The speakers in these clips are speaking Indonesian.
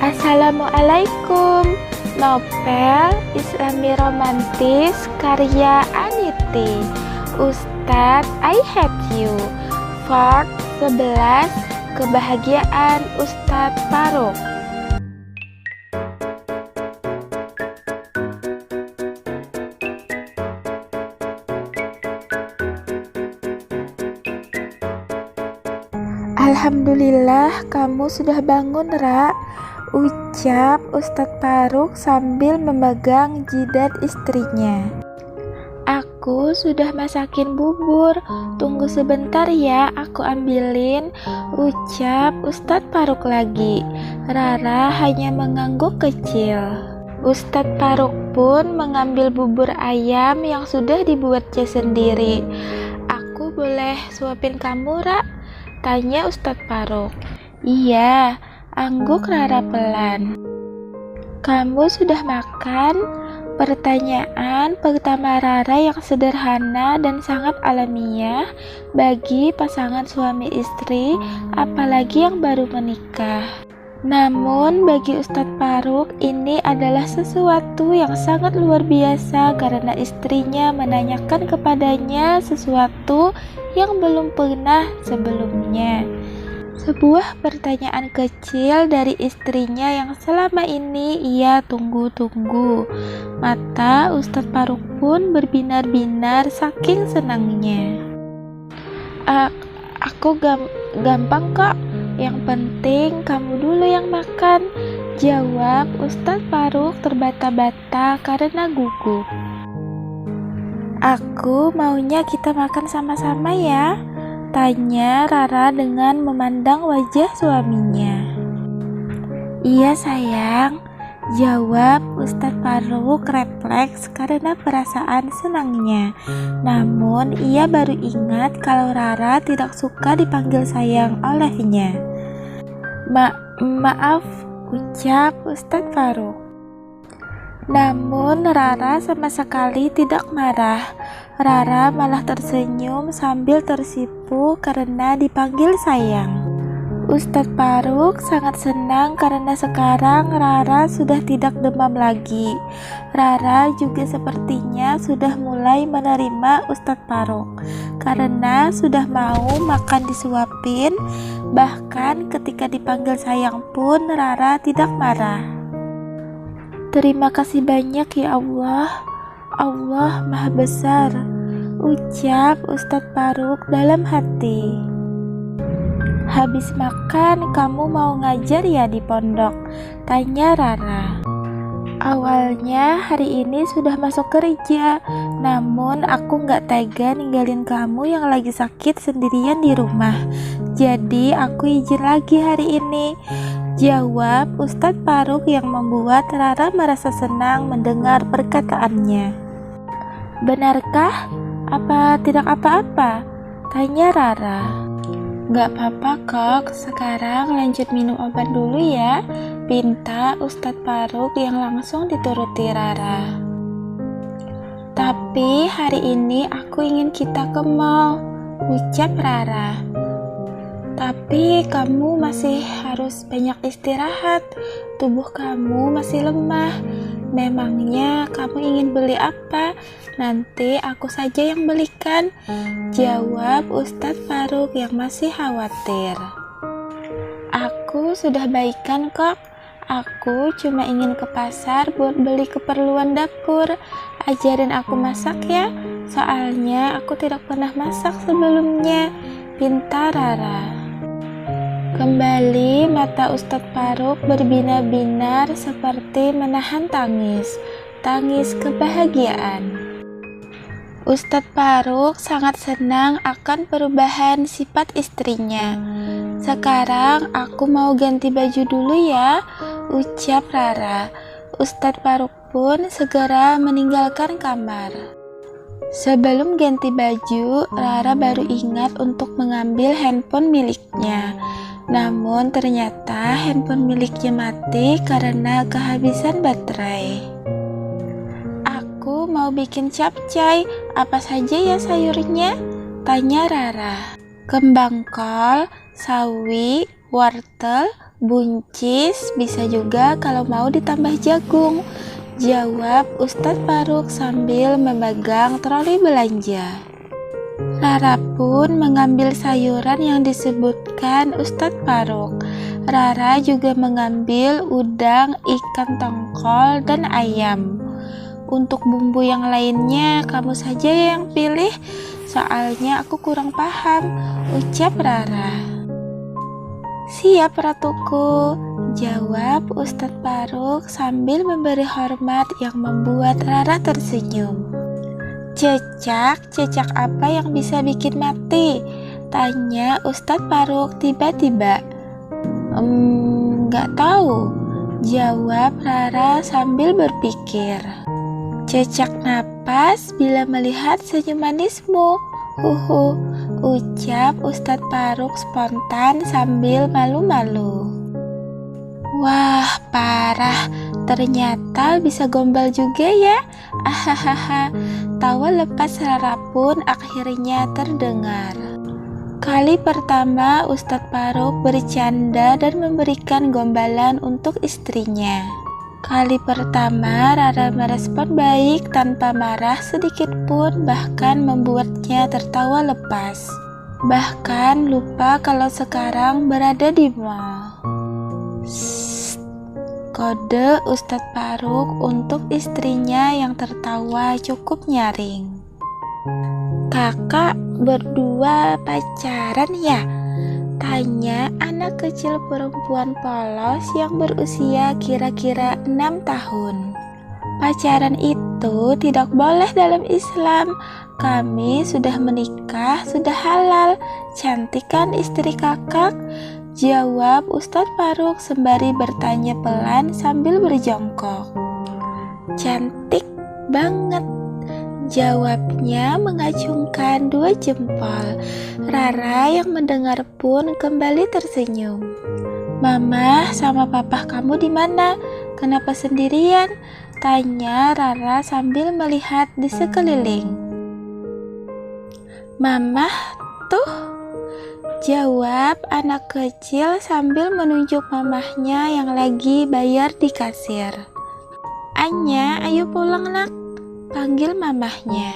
Assalamualaikum. Novel Islami Romantis karya Aniti. Ustadz I Hate You. Part 11. Kebahagiaan Ustadz Faruk. Alhamdulillah kamu sudah bangun, Ra, ucap Ustadz Faruk sambil memegang jidat istrinya. Aku sudah masakin bubur, tunggu sebentar ya, aku ambilin, ucap Ustadz Faruk lagi. Rara hanya mengangguk kecil. Ustadz Faruk pun mengambil bubur ayam yang sudah dibuatnya sendiri. Aku boleh suapin kamu, Ra? Tanya Ustadz Faruk. Iya, angguk Rara pelan. Kamu sudah makan? Pertanyaan pertama Rara yang sederhana dan sangat alamiah bagi pasangan suami istri, apalagi yang baru menikah. Namun bagi Ustadz Faruk ini adalah sesuatu yang sangat luar biasa karena istrinya menanyakan kepadanya sesuatu yang belum pernah sebelumnya. Sebuah pertanyaan kecil dari istrinya yang selama ini ia tunggu-tunggu. Mata Ustadz Faruk pun berbinar-binar saking senangnya. Aku gampang kok, yang penting kamu dulu yang makan, jawab Ustadz Faruk terbata-bata karena gugup. Aku maunya kita makan sama-sama ya, tanya Rara dengan memandang wajah suaminya. Iya sayang, jawab Ustadz Faruk refleks karena perasaan senangnya. Namun ia baru ingat kalau Rara tidak suka dipanggil sayang olehnya. Maaf, ucap Ustadz Faruk. Namun Rara sama sekali tidak marah. Rara malah tersenyum sambil tersipu karena dipanggil sayang. Ustadz Faruk sangat senang karena sekarang Rara sudah tidak demam lagi. Rara juga sepertinya sudah mulai menerima Ustadz Faruk karena sudah mau makan disuapin. Bahkan ketika dipanggil sayang pun Rara tidak marah. Terima kasih banyak ya Allah. Allah Maha Besar, ucap Ustadz Faruk dalam hati. Habis makan kamu mau ngajar ya di pondok? Tanya Rara. Awalnya hari ini sudah masuk kerja, namun aku gak tega ninggalin kamu yang lagi sakit sendirian di rumah. Jadi aku izin lagi hari ini, jawab Ustadz Faruk yang membuat Rara merasa senang mendengar perkataannya. Benarkah? Apa tidak apa-apa? Tanya Rara. Gak apa-apa kok, sekarang lanjut minum obat dulu ya, pinta Ustadz Faruk yang langsung dituruti Rara. Tapi hari ini aku ingin kita ke mall, ucap Rara. Tapi kamu masih harus banyak istirahat, tubuh kamu masih lemah. Memangnya kamu ingin beli apa? Nanti aku saja yang belikan, jawab Ustadz Faruk yang masih khawatir. Aku sudah baikan kok, aku cuma ingin ke pasar buat beli keperluan dapur. Ajarin aku masak ya, soalnya aku tidak pernah masak sebelumnya, pinta Rara. Kembali mata Ustadz Faruk berbinar-binar seperti menahan tangis kebahagiaan. Ustadz Faruk sangat senang akan perubahan sifat istrinya. Sekarang aku mau ganti baju dulu ya, ucap Rara. Ustadz Faruk pun segera meninggalkan kamar. Sebelum ganti baju, Rara baru ingat untuk mengambil handphone miliknya. Namun ternyata handphone miliknya mati karena kehabisan baterai. Aku mau bikin capcay, apa saja ya sayurnya? Tanya Rara. Kembang kol, sawi, wortel, Buncis bisa juga kalau mau ditambah jagung, jawab Ustadz Faruk sambil memegang troli belanja. Rara pun mengambil sayuran yang disebutkan Ustadz Faruk. Rara juga mengambil udang, ikan tongkol, dan ayam. Untuk bumbu yang lainnya kamu saja yang pilih, soalnya aku kurang paham, ucap Rara. Siap ratuku, jawab Ustadz Faruk sambil memberi hormat yang membuat Rara tersenyum. Cecak apa yang bisa bikin mati? Tanya Ustadz Faruk tiba-tiba. Nggak tahu, jawab Rara sambil berpikir. Cecak napas bila melihat senyum manismu. Ucap Ustadz Faruk spontan sambil malu-malu. Wah, parah. Ternyata bisa gombal juga ya. Ahahaha. Tawa lepas Rara pun akhirnya terdengar. Kali pertama Ustadz Faruk bercanda dan memberikan gombalan untuk istrinya. Kali pertama Rara merespon baik tanpa marah sedikit pun, bahkan membuatnya tertawa lepas. Bahkan lupa kalau sekarang berada di mall. Kode Ustadz Faruk untuk istrinya yang tertawa cukup nyaring. Kakak berdua pacaran ya? Tanya anak kecil perempuan polos yang berusia kira-kira 6 tahun. Pacaran itu tidak boleh dalam Islam. Kami sudah menikah, sudah halal. Cantik kan istri kakak? Jawab Ustadz Faruk sembari bertanya pelan sambil berjongkok. Cantik banget, jawabnya mengacungkan 2 jempol. Rara yang mendengar pun kembali tersenyum. Mama sama papa kamu di mana? Kenapa sendirian? Tanya Rara sambil melihat di sekeliling. Mama tuh, jawab anak kecil sambil menunjuk mamahnya yang lagi bayar di kasir. Anya, ayo pulang nak, panggil mamahnya.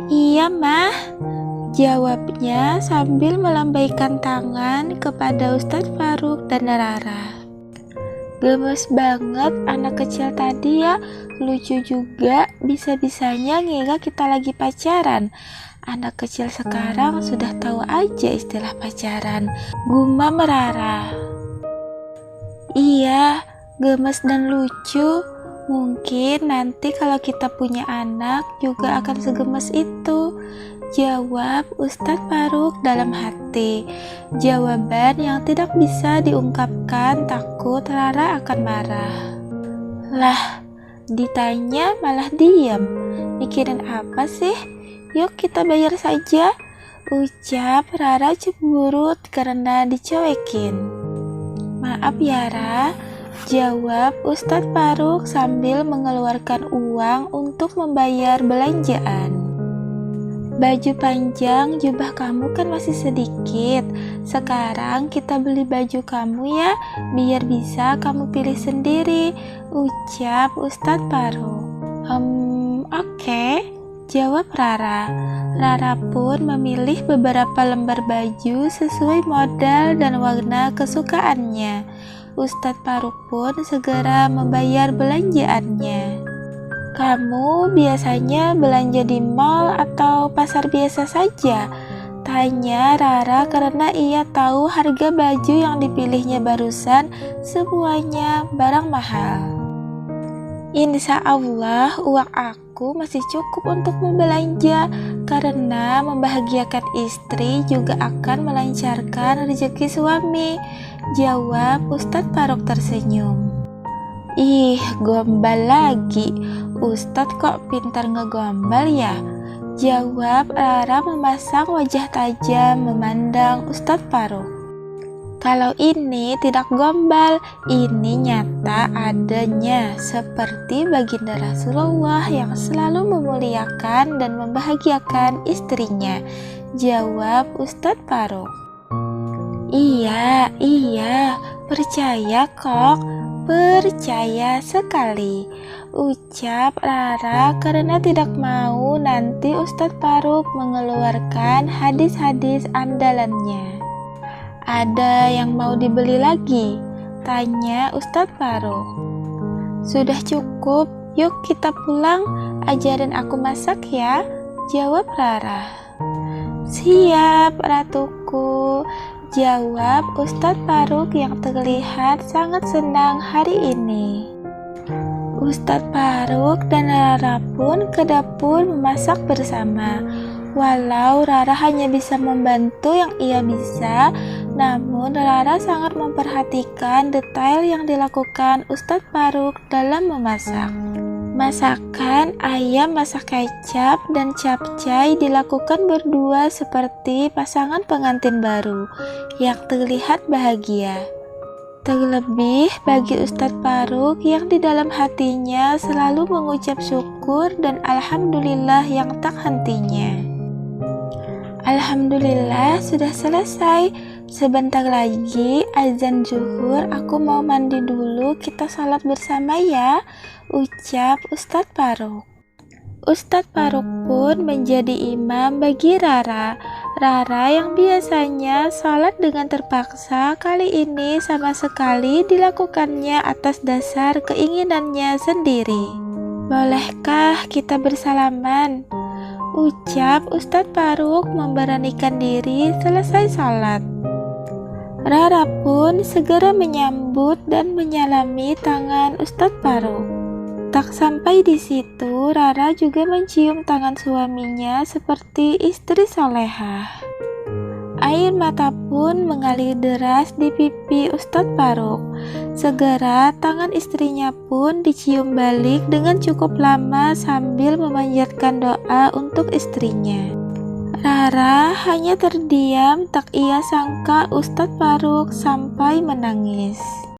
Iya mah, jawabnya sambil melambaikan tangan kepada Ustadz Faruk dan Rara. Gemes banget anak kecil tadi ya, lucu juga, bisa-bisanya ngira kita lagi pacaran. Anak kecil sekarang sudah tahu aja istilah pacaran, gumam Rara. Iya, gemes dan lucu. Mungkin nanti kalau kita punya anak juga akan segemes itu, jawab Ustadz Faruk dalam hati. Jawaban yang tidak bisa diungkapkan, takut Rara akan marah. Lah, ditanya malah diam. Mikirin apa sih? Yuk kita bayar saja, ucap Rara cemberut karena dicuekin. Maaf ya Ra, jawab Ustadz Faruk sambil mengeluarkan uang untuk membayar belanjaan. Baju panjang jubah kamu kan masih sedikit. Sekarang kita beli baju kamu ya, biar bisa kamu pilih sendiri, ucap Ustadz Faruk. Oke, jawab Rara. Rara pun memilih beberapa lembar baju sesuai model dan warna kesukaannya. Ustadz Faruk pun segera membayar belanjaannya. Kamu biasanya belanja di mall atau pasar biasa saja? Tanya Rara karena ia tahu harga baju yang dipilihnya barusan semuanya barang mahal. Insya Allah uang aku masih cukup untuk membelanja, karena membahagiakan istri juga akan melancarkan rezeki suami, jawab Ustadz Faruk tersenyum. Ih, gombal lagi. Ustadz kok pintar ngegombal ya? Jawab Rara memasang wajah tajam memandang Ustadz Faruk. Kalau ini tidak gombal, ini nyata adanya, seperti baginda Rasulullah yang selalu memuliakan dan membahagiakan istrinya, jawab Ustadz Faruk. Iya, percaya kok, percaya sekali, ucap Rara karena tidak mau nanti Ustadz Faruk mengeluarkan hadis-hadis andalannya. Ada yang mau dibeli lagi? Tanya Ustadz Faruk. Sudah cukup, yuk kita pulang, ajarin aku masak ya, jawab Rara. Siap, ratuku, jawab Ustadz Faruk yang terlihat sangat senang hari ini. Ustadz Faruk dan Rara pun ke dapur memasak bersama. Walau Rara hanya bisa membantu yang ia bisa, namun Rara sangat memperhatikan detail yang dilakukan Ustadz Faruk dalam memasak. Masakan ayam masak kecap dan capcay dilakukan berdua seperti pasangan pengantin baru yang terlihat bahagia. Terlebih bagi Ustadz Faruk yang di dalam hatinya selalu mengucap syukur dan alhamdulillah yang tak hentinya. Alhamdulillah sudah selesai. Sebentar lagi azan zuhur, aku mau mandi dulu, kita salat bersama ya, ucap Ustadz Faruk. Ustadz Faruk pun menjadi imam bagi Rara. Rara yang biasanya salat dengan terpaksa, kali ini sama sekali dilakukannya atas dasar keinginannya sendiri. Bolehkah kita bersalaman? Ucap Ustadz Faruk memberanikan diri selesai salat. Rara pun segera menyambut dan menyalami tangan Ustadz Faruk. Tak sampai di situ, Rara juga mencium tangan suaminya seperti istri solehah. Air mata pun mengalir deras di pipi Ustadz Faruk. Segera tangan istrinya pun dicium balik dengan cukup lama sambil memanjatkan doa untuk istrinya. Rara hanya terdiam, tak ia sangka Ustadz Faruk sampai menangis.